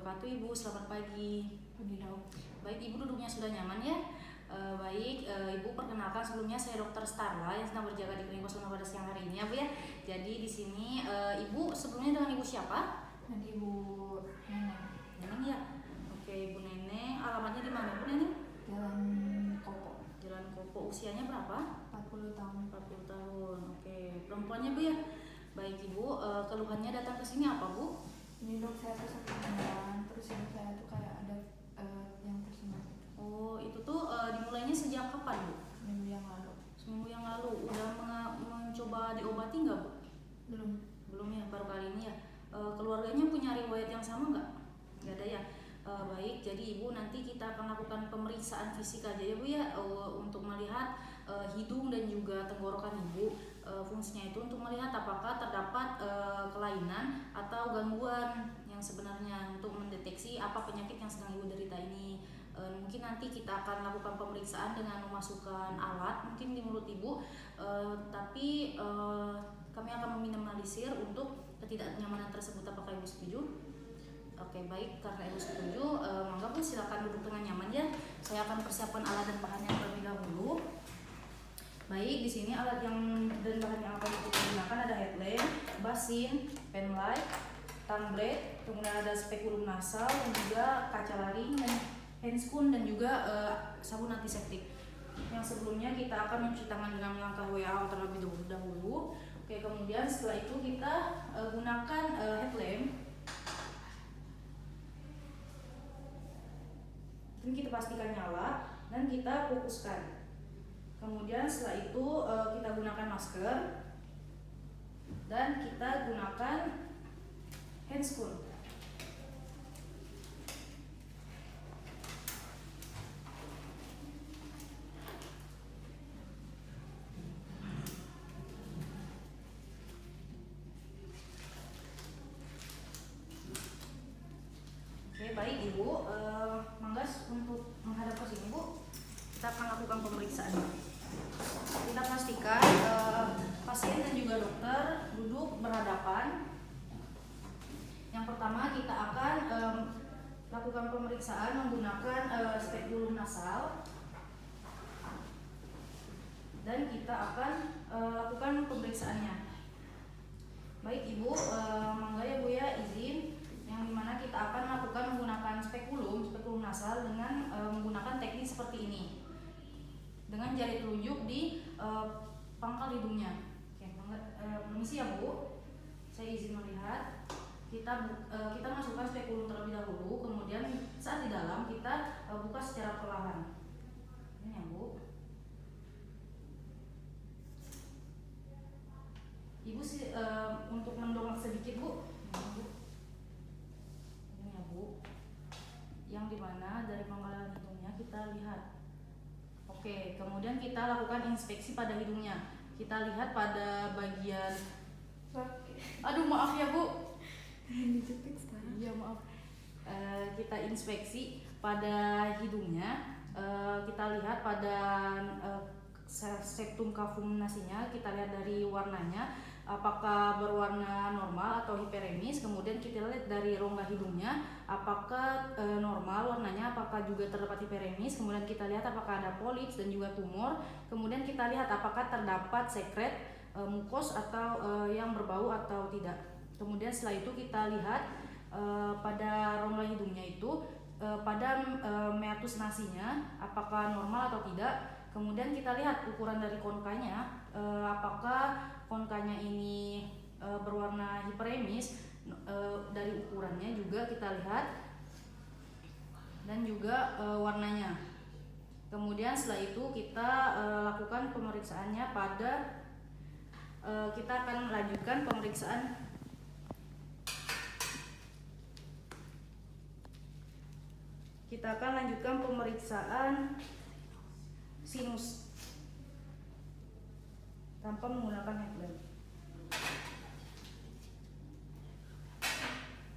wabarakatuh. Ibu, selamat pagi. Pagi dok. Baik, Ibu duduknya sudah nyaman ya? Baik, Ibu perkenalkan sebelumnya saya Dr. Starla yang sedang berjaga di Klinik Kosona pada siang hari ini ya Bu ya. Jadi di sini Ibu sebelumnya dengan Ibu siapa? Dan Ibu Neneng. Neneng ya? Oke, Ibu Neneng. Alamatnya di mana Bu Neneng? Jalan Kopo. Jalan Kopo. Usianya berapa? 40 tahun. 40 tahun. Oke, perempuannya Bu ya? Baik Ibu, keluhannya datang ke sini apa Bu? Ini dok, saya tuh sakit kepala, terus hidup saya tuh kayak ada yang tersengat gitu. Oh, itu tuh dimulainya sejak kapan Bu? Seminggu yang lalu. Seminggu yang lalu. Udah mencoba diobati nggak Bu? Belum ya, baru kali ini ya. Keluarganya punya riwayat yang sama nggak? Nggak ada ya. Baik, jadi Ibu nanti kita akan lakukan pemeriksaan fisik aja ya Bu ya, untuk melihat hidung dan juga tenggorokan Ibu. Fungsinya itu untuk melihat apakah terdapat kelainan atau gangguan yang sebenarnya untuk mendeteksi apa penyakit yang sedang Ibu derita ini. Mungkin nanti kita akan lakukan pemeriksaan dengan memasukkan alat mungkin di mulut Ibu, tapi kami akan meminimalisir untuk ketidaknyamanan tersebut. Apakah Ibu setuju? Oke, baik, karena Ibu setuju, mangga Bu silakan duduk dengan nyaman ya. Saya akan persiapkan alat dan bahannya terlebih dahulu. Baik, di sini alat yang dan bahan yang akan kita gunakan ada headlamp, basin, pen light, tongue blade, kemudian ada spekulum nasal dan juga kaca laring dan handscoon dan juga sabun antiseptik. Yang sebelumnya kita akan mencuci tangan dengan langkah WA terlebih dahulu. Oke, kemudian setelah itu kita gunakan headlamp. Dan kita pastikan nyala dan kita fokuskan. Kemudian setelah itu kita gunakan masker dan kita gunakan handscoon. Oke, baik Ibu, mangga untuk menghadap ke sini Bu. Kita akan lakukan pemeriksaan. Kita pastikan pasien dan juga dokter duduk berhadapan. Yang pertama kita akan lakukan pemeriksaan menggunakan spekulum nasal dan kita akan lakukan pemeriksaannya. Baik Ibu, mangga ya Bu ya, izin yang dimana kita akan lakukan menggunakan spekulum nasal dengan menggunakan teknik seperti ini. Dengan jari telunjuk di pangkal hidungnya. Oke, permisi ya Bu. Saya izin melihat. Kita masukkan spekulum terlebih dahulu, kemudian saat di dalam kita buka secara perlahan. Ini ya Bu. Ibu untuk mendongak sedikit Bu. Ini ya Bu. Yang dimana dari pangkalan hidungnya kita lihat. Oke, kemudian kita lakukan inspeksi pada hidungnya. Kita lihat pada bagian. Aduh, maaf ya Bu. Dijepit sekarang. Iya maaf. Kita inspeksi pada hidungnya. Kita lihat pada septum cavum nasinya. Kita lihat dari warnanya. Apakah berwarna normal atau hiperemis. Kemudian kita lihat dari rongga hidungnya apakah normal warnanya, apakah juga terdapat hiperemis. Kemudian kita lihat apakah ada polips dan juga tumor. Kemudian kita lihat apakah terdapat sekret mukos atau yang berbau atau tidak. Kemudian setelah itu kita lihat pada rongga hidungnya itu pada meatus nasinya apakah normal atau tidak. Kemudian kita lihat ukuran dari konkanya, apakah konkanya ini berwarna hiperemis. Dari ukurannya juga kita lihat dan juga warnanya. Kemudian setelah itu kita lakukan pemeriksaannya pada kita akan lanjutkan pemeriksaan sinus tanpa menggunakan headlamp.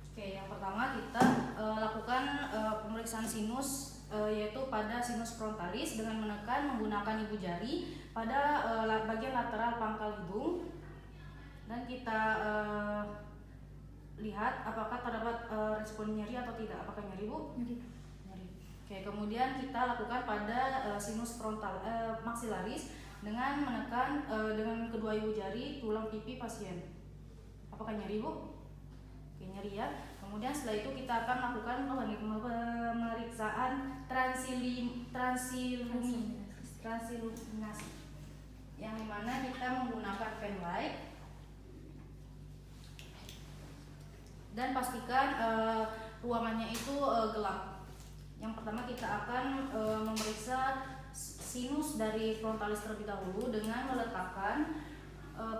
Oke, yang pertama kita lakukan pemeriksaan sinus, yaitu pada sinus frontalis dengan menekan menggunakan ibu jari pada bagian lateral pangkal hidung dan kita lihat apakah terdapat respon nyeri atau tidak. Apakah nyeri, Bu? Nyeri. Nyeri. Oke, kemudian kita lakukan pada sinus frontal maksilaris dengan menekan dengan kedua ibu jari tulang pipi pasien. Apakah nyeri, Bu? Oke, nyeri ya. Kemudian setelah itu kita akan lakukan pemeriksaan transiluminasi, yang dimana kita menggunakan pen light dan pastikan ruangannya itu gelap. Yang pertama kita akan memeriksa sinus dari frontalis terlebih dahulu dengan meletakkan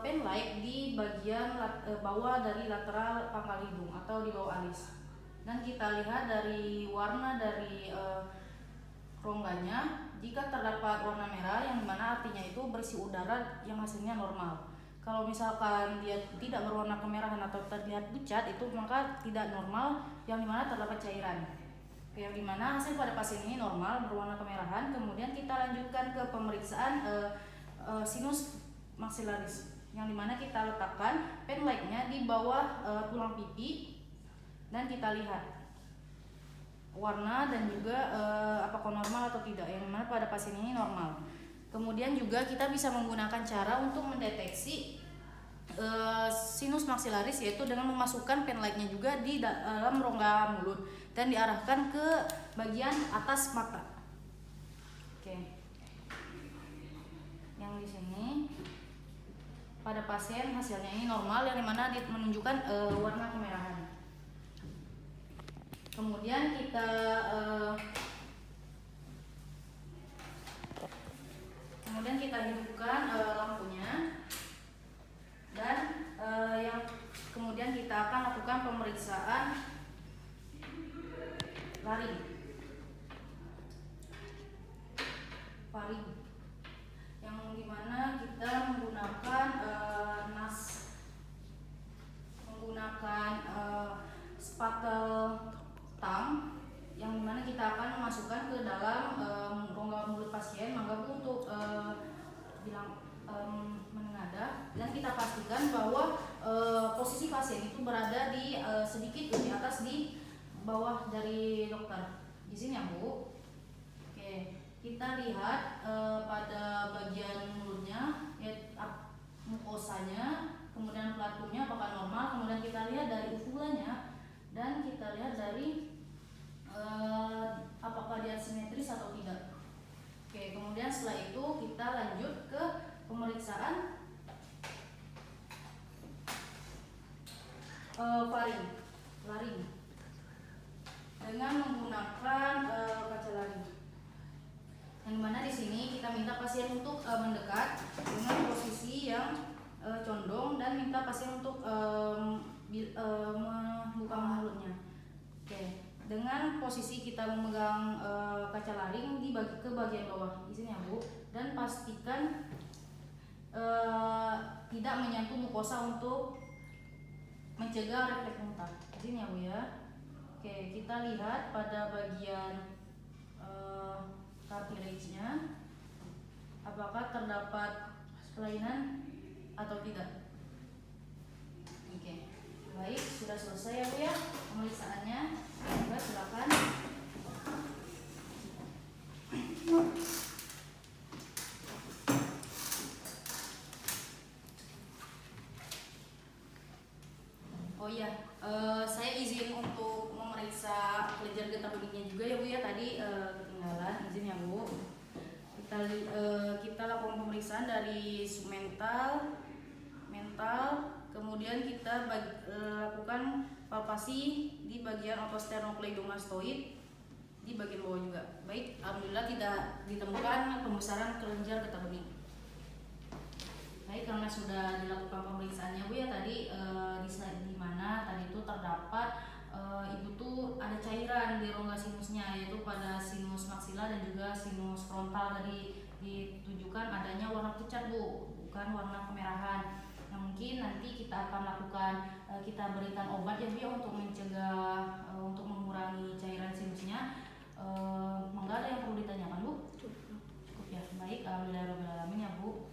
pen light di bagian bawah dari lateral pangkal hidung atau di bawah alis, dan kita lihat dari warna dari rongganya. Jika terdapat warna merah, yang dimana artinya itu berisi udara yang hasilnya normal. Kalau misalkan dia tidak berwarna kemerahan atau terlihat pucat, itu maka tidak normal, yang dimana terdapat cairan. Yang dimana hasil pada pasien ini normal berwarna kemerahan. Kemudian kita lanjutkan ke pemeriksaan sinus maksilaris, yang dimana kita letakkan pen light-nya di bawah tulang pipi dan kita lihat warna dan juga apakah normal atau tidak, yang dimana pada pasien ini normal. Kemudian juga kita bisa menggunakan cara untuk mendeteksi sinus maksilaris, yaitu dengan memasukkan pen light-nya juga di dalam rongga mulut dan diarahkan ke bagian atas mata. Oke. Yang di sini pada pasien hasilnya ini normal, yang dimana menunjukkan warna kemerahan. Kemudian kita hidupkan lampunya, dan yang kemudian kita akan lakukan pemeriksaan faring, yang dimana kita menggunakan spatel tang, yang dimana kita akan memasukkan ke dalam rongga mulut pasien, mangga untuk menengadah, dan kita pastikan bahwa posisi pasien itu berada di sedikit di atas di bawah dari dokter. Di sini ya, Bu. Oke, kita lihat pada bagian mulutnya, mukosanya, kemudian pelaturnya apakah normal, kemudian kita lihat dari uvulanya, dan kita lihat dari apakah dia simetris atau tidak. Oke, kemudian setelah itu kita lanjut ke pemeriksaan laring dengan menggunakan kaca laring. Yang dimana di sini kita minta pasien untuk mendekat dengan posisi yang condong, dan minta pasien untuk membuka mulutnya. Oke, dengan posisi kita memegang kaca laring ke bagian bawah di sini ya, Bu, dan pastikan tidak menyentuh mukosa untuk mencegah refleks muntah. Di sini ya, Bu ya. Oke, kita lihat pada bagian cartilage-nya apakah terdapat kelainan atau tidak. Oke, baik, sudah selesai ya, Bu ya pemeriksaannya. Coba silakan. Oh iya, saya izin untuk memeriksa kelenjar getah beningnya juga ya, Bu ya. Tadi ketinggalan, izin ya, Bu. Kita lakukan pemeriksaan dari submental, mental, kemudian kita lakukan palpasi di bagian otosternocleidomastoid di bagian bawah juga. Baik, alhamdulillah tidak ditemukan pembesaran kelenjar getah bening. Baik, karena sudah dilakukan pemeriksaannya, Bu ya, tadi di mana tadi itu terdapat ibu tuh ada cairan di rongga sinusnya, yaitu pada sinus maksila dan juga sinus frontal. Tadi ditujukan adanya warna pucat, Bu, bukan warna kemerahan. Nah, mungkin nanti kita akan lakukan kita berikan obat ya, Bu ya, untuk mencegah untuk mengurangi cairan sinusnya. Mangga ada yang perlu ditanyakan, Bu? Cukup ya. Baik, alhamdulillahirabbil alamin ya, Bu.